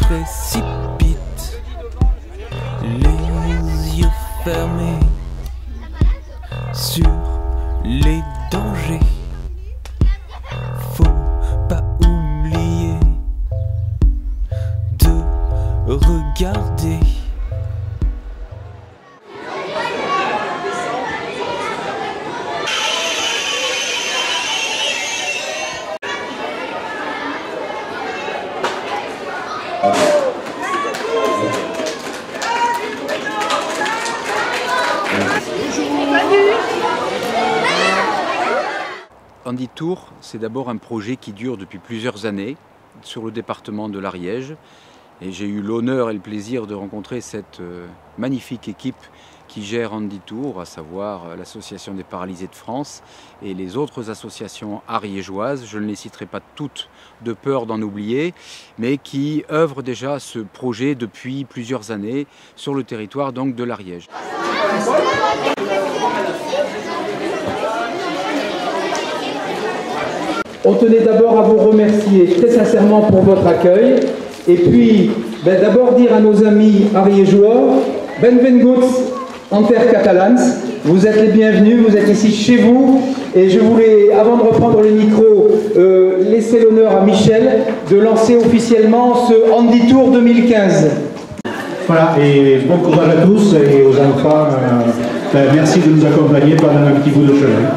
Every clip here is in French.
précipite, les yeux fermés sur les dangers. Faut pas oublier de regarder. Handitour, c'est d'abord un projet qui dure depuis plusieurs années sur le département de l'Ariège. Et j'ai eu l'honneur et le plaisir de rencontrer cette magnifique équipe qui gère Handitour, à savoir l'Association des paralysés de France et les autres associations ariégeoises. Je ne les citerai pas toutes de peur d'en oublier, mais qui œuvrent déjà à ce projet depuis plusieurs années sur le territoire donc de l'Ariège. On tenait d'abord à vous remercier très sincèrement pour votre accueil et puis d'abord dire à nos amis ariégeois, benvinguts en terre catalane, vous êtes les bienvenus, vous êtes ici chez vous et je voulais, avant de reprendre le micro, laisser l'honneur à Michel de lancer officiellement ce Handitour 2015. Voilà, et bon courage à tous et aux enfants, merci de nous accompagner pendant un petit bout de chemin.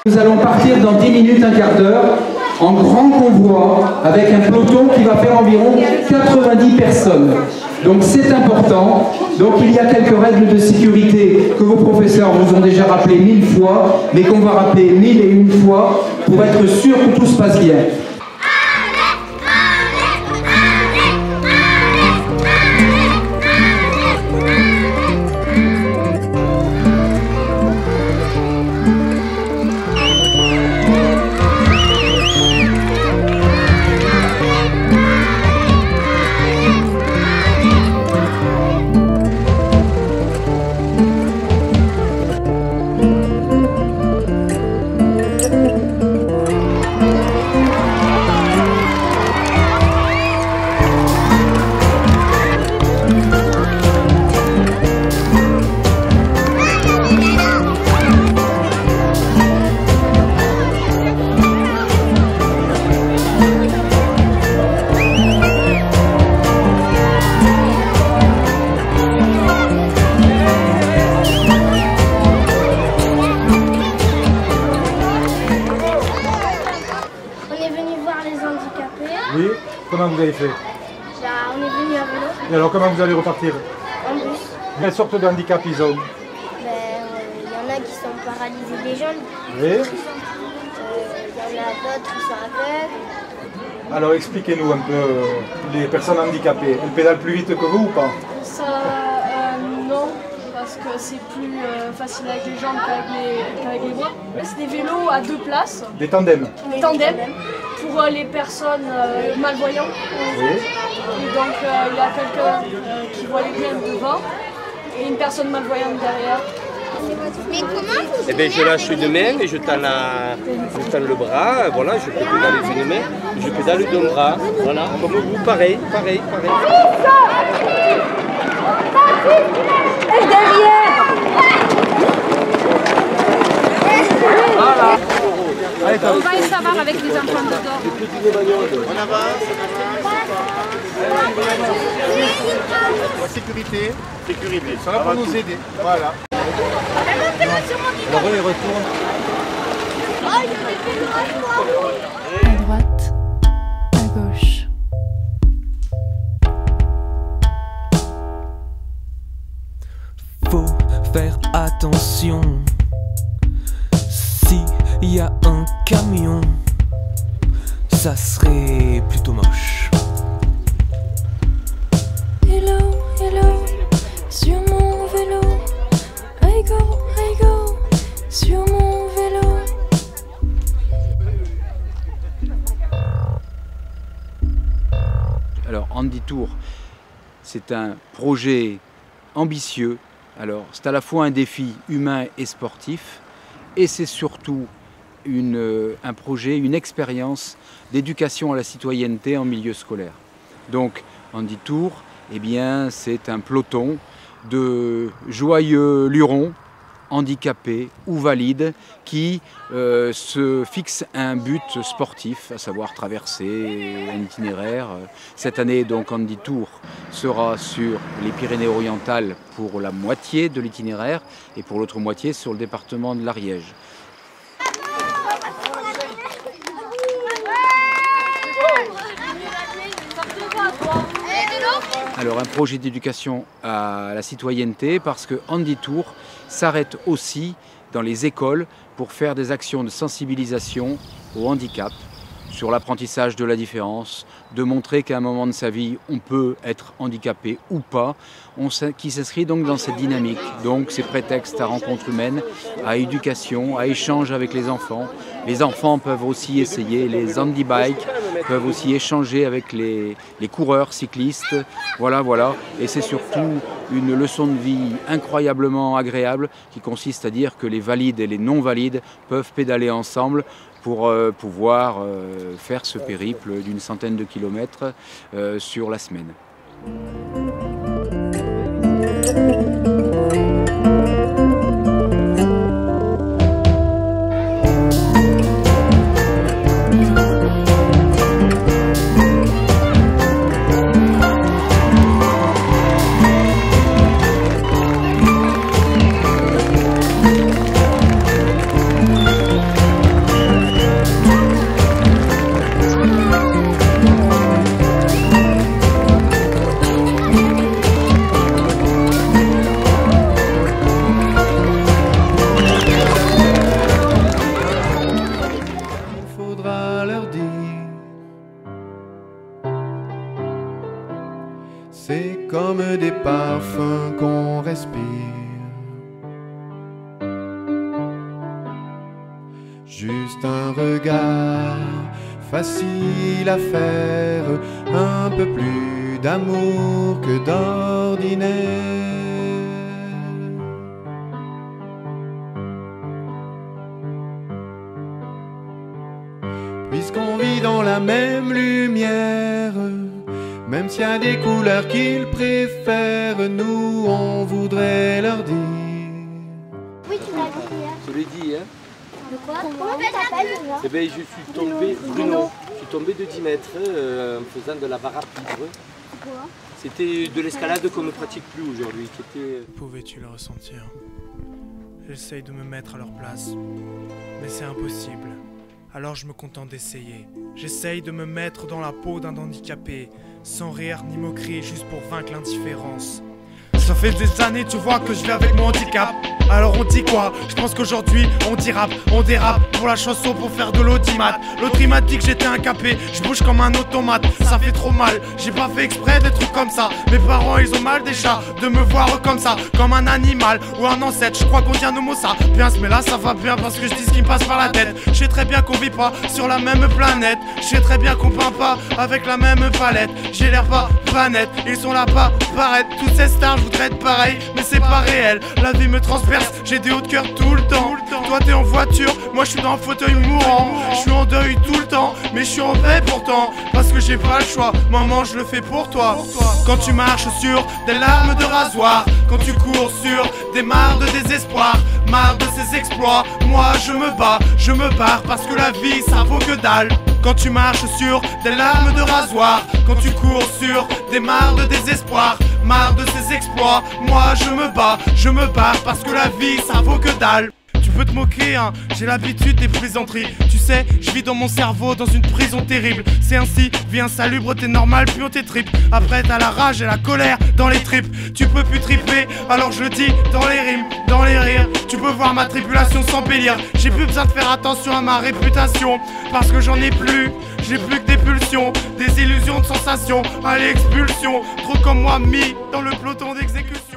Nous allons partir dans 10 minutes, un quart d'heure, en grand convoi, avec un peloton qui va faire environ 90 personnes. Donc c'est important. Donc il y a quelques règles de sécurité que vos professeurs vous ont déjà rappelées 1000 fois, mais qu'on va rappeler 1001 fois pour être sûr que tout se passe bien. Oui, comment vous avez fait? On est venu à vélo. Et alors comment vous allez repartir? En bus. Quelle sorte de handicap ils ont? Il y en a qui sont paralysés des jambes. Oui. Il y en a d'autres qui sont aveugles. Alors expliquez-nous un peu les personnes handicapées. Elles pédalent plus vite que vous ou pas? Non, parce que c'est plus facile avec les jambes qu'avec les bras. C'est des vélos à 2 places. Des tandems? Des tandems pour les personnes malvoyantes. Oui. Et donc il y a quelqu'un qui voit les bien devant et une personne malvoyante derrière. Mais comment vous Eh bien, je lâche une main et je tends le bras, voilà, je peux pédaler d'une main, je pédale d'un bras, voilà, comme vous, pareil. Et derrière. Voilà. Allez, On va y savoir avec les enfants dedans. On avance, sécurité, Ils sont là pour nous aider. Voilà. Alors il retourne. À droite, à gauche. Faut faire attention. Si y a un camion, ça serait plutôt moche. Hello, hello, sur mon vélo. I go, sur mon vélo. Alors Handitour, c'est un projet ambitieux. Alors c'est à la fois un défi humain et sportif, et c'est surtout un projet, une expérience d'éducation à la citoyenneté en milieu scolaire. Donc Handitour, eh bien, c'est un peloton de joyeux lurons, handicapés ou valides, qui se fixent un but sportif, à savoir traverser un itinéraire. Cette année, donc, Handitour sera sur les Pyrénées-Orientales pour la moitié de l'itinéraire et pour l'autre moitié sur le département de l'Ariège. Alors un projet d'éducation à la citoyenneté parce que Handitour s'arrête aussi dans les écoles pour faire des actions de sensibilisation au handicap, sur l'apprentissage de la différence, de montrer qu'à un moment de sa vie on peut être handicapé ou pas, qui s'inscrit donc dans cette dynamique. Donc c'est prétexte à rencontre humaine, à éducation, à échange avec les enfants. Les enfants peuvent aussi essayer, les handibikes peuvent aussi échanger avec les coureurs cyclistes. Voilà. Et c'est surtout une leçon de vie incroyablement agréable qui consiste à dire que les valides et les non-valides peuvent pédaler ensemble pour pouvoir faire ce périple d'une centaine de kilomètres sur la semaine. C'est comme des parfums qu'on respire. Juste un regard, facile à faire, un peu plus d'amour que d'ordinaire. Puisqu'on vit dans la même lumière, même s'il y a des couleurs qu'ils préfèrent, nous on voudrait leur dire. Oui, tu m'as dit hier. Je l'ai dit, hein. De quoi? Comment tu t'appelles déjà? Eh bien, je suis tombé, Bruno, je suis tombé de 10 mètres en faisant de la barre à poudre. Quoi? C'était de l'escalade qu'on ne pratique plus aujourd'hui. Pouvais-tu le ressentir? J'essaye de me mettre à leur place, mais c'est impossible. Alors je me contente d'essayer. J'essaye de me mettre dans la peau d'un handicapé, sans rire ni moquerie, juste pour vaincre l'indifférence. Ça fait des années, tu vois, que je vis avec mon handicap. Alors on dit quoi? Je pense qu'aujourd'hui on dit rap, on dérape pour la chanson, pour faire de l'audimat. L'autre il m'a dit que j'étais un capé, je bouge comme un automate. Ça fait trop mal, j'ai pas fait exprès des trucs comme ça. Mes parents ils ont mal déjà de me voir comme ça, comme un animal ou un ancêtre. Je crois qu'on dit un homo sapiens, mais là ça va bien parce que je dis ce qui me passe par la tête. Je sais très bien qu'on vit pas sur la même planète, je sais très bien qu'on peint pas avec la même palette. J'ai l'air pas net, ils sont là pas paraître. Toutes ces stars je voudrais être pareil, mais c'est pas réel. La vie me transperce, j'ai des hauts de cœur tout le temps. Toi t'es en voiture, moi je suis dans un fauteuil mourant. Je suis en deuil tout le temps, mais je suis en paix pourtant, parce que j'ai pas le choix, maman je le fais pour toi. Quand tu marches sur des larmes de rasoir, quand tu cours sur des mares de désespoir, marre de ces exploits, moi je me barre parce que la vie ça vaut que dalle. Quand tu marches sur des larmes de rasoir, quand tu cours sur des mares de désespoir, marre de ces exploits, moi je me barre parce que la vie ça vaut que dalle. Tu peux te moquer, hein, j'ai l'habitude des plaisanteries. Tu sais, je vis dans mon cerveau, dans une prison terrible. C'est ainsi, vie insalubre, t'es normal, puis on t'étripe. Après t'as la rage et la colère dans les tripes. Tu peux plus triper, alors je le dis dans les rimes, dans les rires. Tu peux voir ma tribulation s'embellir. J'ai plus besoin de faire attention à ma réputation, parce que j'en ai plus, j'ai plus que des pulsions, des illusions de sensations, à l'expulsion. Trop comme moi mis dans le peloton d'exécution.